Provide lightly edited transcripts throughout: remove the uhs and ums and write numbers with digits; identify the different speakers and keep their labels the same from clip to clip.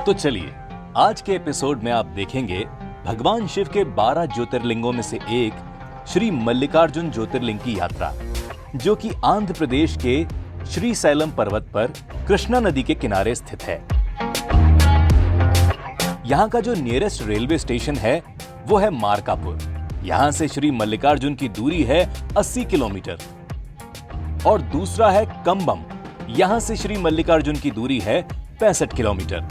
Speaker 1: तो चलिए आज के एपिसोड में आप देखेंगे भगवान शिव के 12 ज्योतिर्लिंगों में से एक श्री मल्लिकार्जुन ज्योतिर्लिंग की यात्रा, जो कि आंध्र प्रदेश के श्रीशैलम पर्वत पर कृष्णा नदी के किनारे स्थित है। यहाँ का जो नियरेस्ट रेलवे स्टेशन है वो है मार्कापुर। यहाँ से श्री मल्लिकार्जुन की दूरी है 80 किलोमीटर और दूसरा है कंबम। यहाँ से श्री मल्लिकार्जुन की दूरी है 65 किलोमीटर।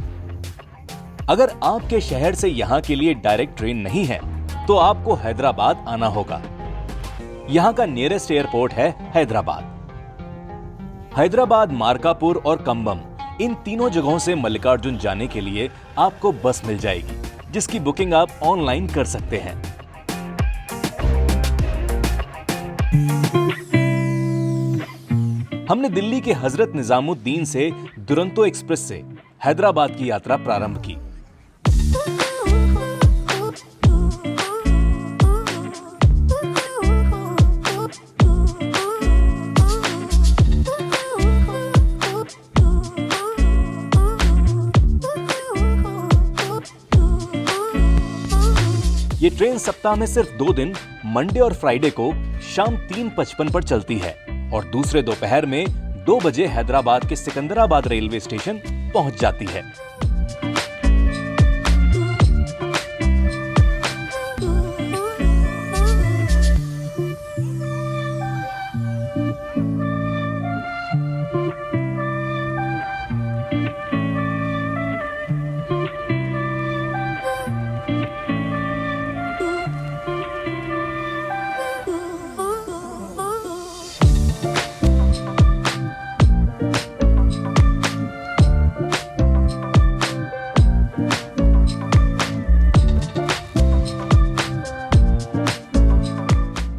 Speaker 1: अगर आपके शहर से यहाँ के लिए डायरेक्ट ट्रेन नहीं है तो आपको हैदराबाद आना होगा। यहाँ का नियरेस्ट एयरपोर्ट है हैदराबाद। हैदराबाद, मार्कापुर और कंबम, इन तीनों जगहों से मल्लिकार्जुन जाने के लिए आपको बस मिल जाएगी, जिसकी बुकिंग आप ऑनलाइन कर सकते हैं। हमने दिल्ली के हजरत निजामुद्दीन से दुरंतो एक्सप्रेस से हैदराबाद की यात्रा प्रारंभ की। ये ट्रेन सप्ताह में सिर्फ 2 दिन, मंडे और फ्राइडे को शाम 3:55 पर चलती है और दूसरे दोपहर में 2 बजे हैदराबाद के सिकंदराबाद रेलवे स्टेशन पहुंच जाती है।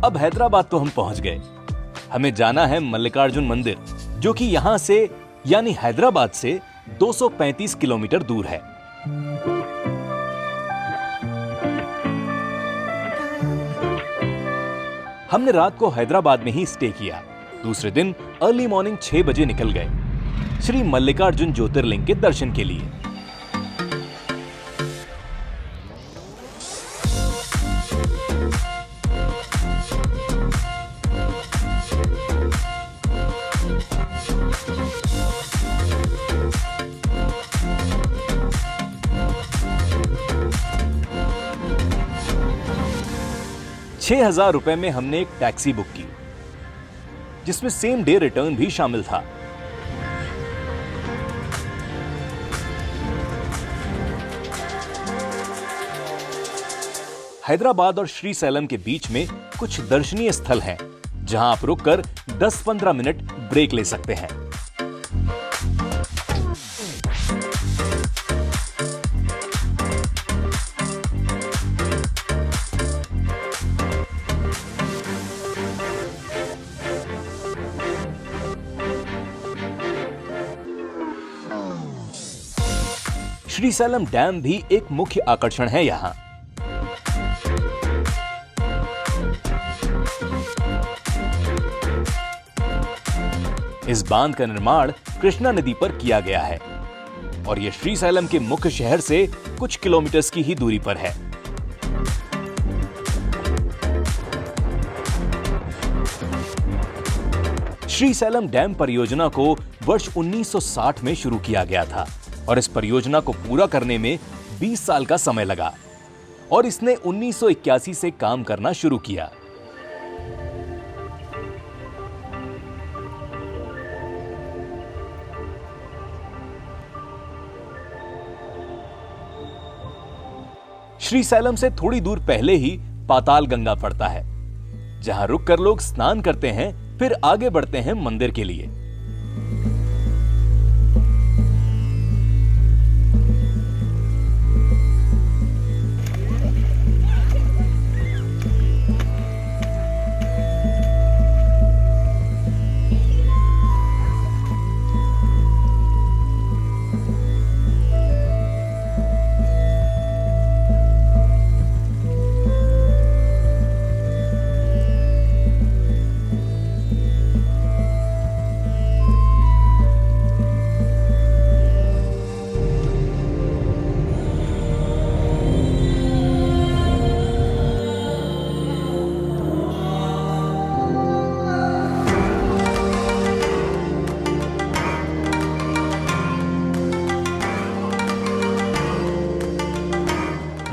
Speaker 1: अब हैदराबाद तो हम पहुंच गए। हमें जाना है मल्लिकार्जुन मंदिर, जो कि यहां से यानी हैदराबाद से 235 किलोमीटर दूर है। हमने रात को हैदराबाद में ही स्टे किया। दूसरे दिन अर्ली मॉर्निंग 6 बजे निकल गए श्री मल्लिकार्जुन ज्योतिर्लिंग के दर्शन के लिए। ₹6,000 में हमने एक टैक्सी बुक की, जिसमें सेम डे रिटर्न भी शामिल था। हैदराबाद और श्रीशैलम के बीच में कुछ दर्शनीय स्थल हैं, जहां आप रुककर 10-15 मिनट ब्रेक ले सकते हैं। श्रीशैलम डैम भी एक मुख्य आकर्षण है यहाँ। इस बांध का निर्माण कृष्णा नदी पर किया गया है और यह श्रीशैलम के मुख्य शहर से कुछ किलोमीटर्स की ही दूरी पर है। श्रीशैलम डैम परियोजना को वर्ष 1960 में शुरू किया गया था और इस परियोजना को पूरा करने में 20 साल का समय लगा और इसने 1981 से काम करना शुरू किया। श्रीशैलम से थोड़ी दूर पहले ही पाताल गंगा पड़ता है, जहां रुककर लोग स्नान करते हैं, फिर आगे बढ़ते हैं मंदिर के लिए।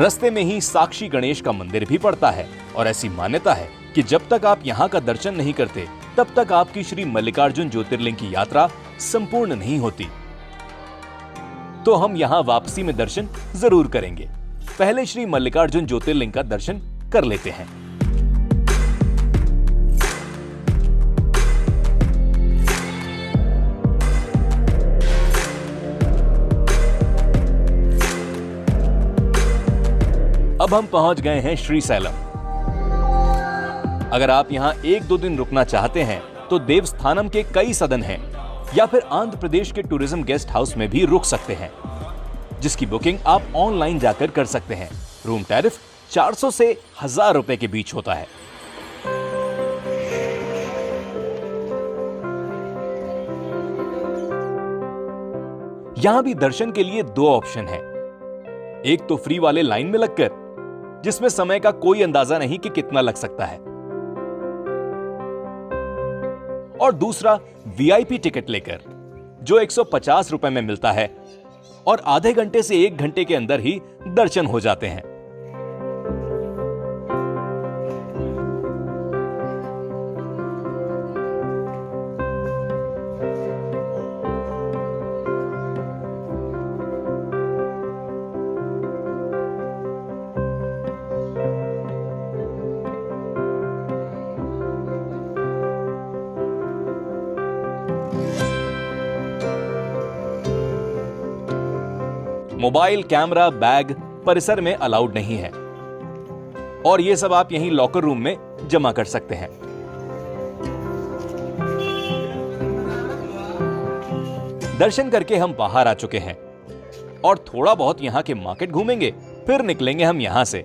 Speaker 1: रास्ते में ही साक्षी गणेश का मंदिर भी पड़ता है और ऐसी मान्यता है कि जब तक आप यहाँ का दर्शन नहीं करते तब तक आपकी श्री मल्लिकार्जुन ज्योतिर्लिंग की यात्रा संपूर्ण नहीं होती। तो हम यहाँ वापसी में दर्शन जरूर करेंगे। पहले श्री मल्लिकार्जुन ज्योतिर्लिंग का दर्शन कर लेते हैं। अब हम पहुंच गए हैं श्रीशैलम। अगर आप यहां 1-2 दिन रुकना चाहते हैं तो देवस्थानम के कई सदन हैं या फिर आंध्र प्रदेश के टूरिज्म गेस्ट हाउस में भी रुक सकते हैं, जिसकी बुकिंग आप ऑनलाइन जाकर कर सकते हैं। रूम टैरिफ 400 से 1000 रुपए के बीच होता है। यहां भी दर्शन के लिए 2 ऑप्शन हैं। एक तो फ्री वाले लाइन में लगकर, जिसमें समय का कोई अंदाजा नहीं कि कितना लग सकता है, और दूसरा वीआईपी टिकट लेकर, जो 150 रुपए में मिलता है और आधे घंटे से 1 घंटे के अंदर ही दर्शन हो जाते हैं। मोबाइल, कैमरा, बैग परिसर में अलाउड नहीं है और ये सब आप यहीं लॉकर रूम में जमा कर सकते हैं। दर्शन करके हम बाहर आ चुके हैं और थोड़ा बहुत यहां के मार्केट घूमेंगे, फिर निकलेंगे हम यहां से।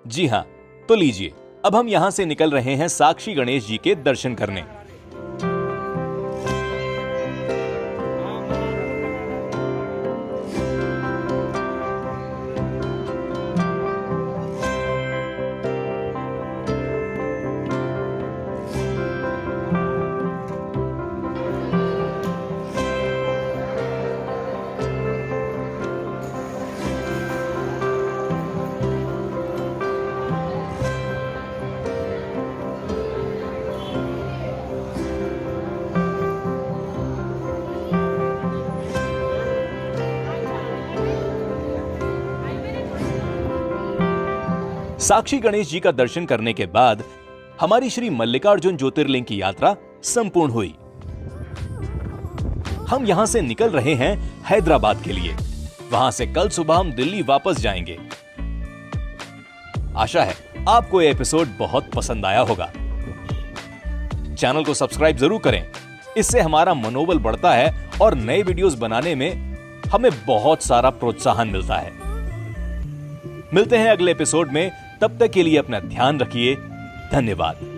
Speaker 1: जी हां, तो लीजिए, अब हम यहां से निकल रहे हैं साक्षी गणेश जी के दर्शन करने। साक्षी गणेश जी का दर्शन करने के बाद हमारी श्री मल्लिकार्जुन ज्योतिर्लिंग की यात्रा संपूर्ण हुई। हम यहां से निकल रहे हैं हैदराबाद के लिए। वहां से कल सुबह हम दिल्ली वापस जाएंगे। आशा है आपको यह एपिसोड बहुत पसंद आया होगा। चैनल को सब्सक्राइब जरूर करें, इससे हमारा मनोबल बढ़ता है और नए वीडियोस बनाने में हमें बहुत सारा प्रोत्साहन मिलता है। मिलते हैं अगले एपिसोड में, तब तक के लिए अपना ध्यान रखिए। धन्यवाद।